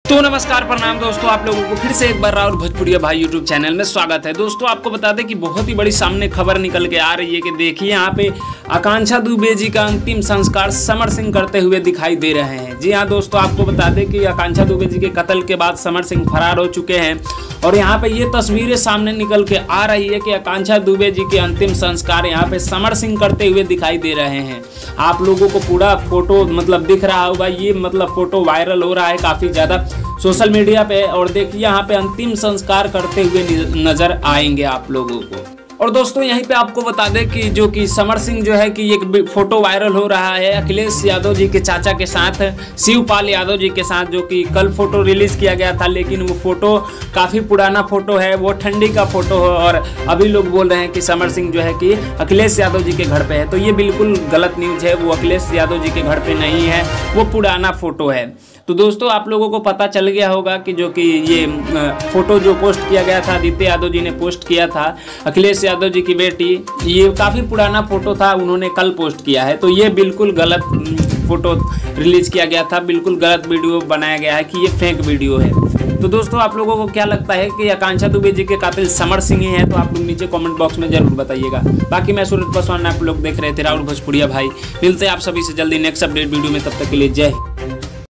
तो नमस्कार प्रणाम दोस्तों, आप लोगों को फिर से एक बार राहुल भोजपुरिया भाई यूट्यूब चैनल में स्वागत है। दोस्तों आपको बता दें कि बहुत ही बड़ी सामने खबर निकल के आ रही है कि देखिए यहाँ पे आकांक्षा दुबे जी का अंतिम संस्कार समर सिंह करते हुए दिखाई दे रहे हैं। जी हाँ दोस्तों, आपको बता दें कि आकांक्षा दुबे जी के कत्ल के बाद समर सिंह फरार हो चुके हैं और यहाँ पे ये तस्वीरें सामने निकल के आ रही है कि आकांक्षा दुबे जी के अंतिम संस्कार यहाँ पे समर सिंह करते हुए दिखाई दे रहे हैं। आप लोगों को पूरा फोटो दिख रहा होगा, ये फोटो वायरल हो रहा है काफी ज्यादा सोशल मीडिया पे। और देखिए यहाँ पे अंतिम संस्कार करते हुए नजर आएंगे आप लोगों को। और दोस्तों यहीं पे आपको बता दें कि जो कि समर सिंह जो है कि एक फोटो वायरल हो रहा है अखिलेश यादव जी के चाचा के साथ, शिवपाल यादव जी के साथ, जो कि कल फोटो रिलीज किया गया था। लेकिन वो फोटो काफ़ी पुराना फोटो है, वो ठंडी का फोटो है और अभी लोग बोल रहे हैं कि समर सिंह जो है कि अखिलेश यादव जी के घर पे है। तो ये बिल्कुल गलत न्यूज़ है, वो अखिलेश यादव जी के घर पे नहीं है, वो पुराना फोटो है। तो दोस्तों आप लोगों को पता चल गया होगा कि जो कि ये फोटो जो पोस्ट किया गया था, आदित्य यादव जी ने पोस्ट किया था, अखिलेश यादव जी की बेटी, ये काफ़ी पुराना फोटो था, उन्होंने कल पोस्ट किया है। तो ये बिल्कुल गलत फोटो रिलीज किया गया था, बिल्कुल गलत वीडियो बनाया गया है कि ये फेक वीडियो है। तो दोस्तों आप लोगों को क्या लगता है कि आकांक्षा दुबे जी के कातिल समर सिंह ही है? तो आप लोग नीचे कमेंट बॉक्स में जरूर बताइएगा। बाकी मैं सूरज पासवान, आप लोग देख रहे थे राहुल भोजपुरिया भाई। मिलते हैं आप सभी से जल्दी नेक्स्ट अपडेट वीडियो में, तब तक के लिए जय हिंद।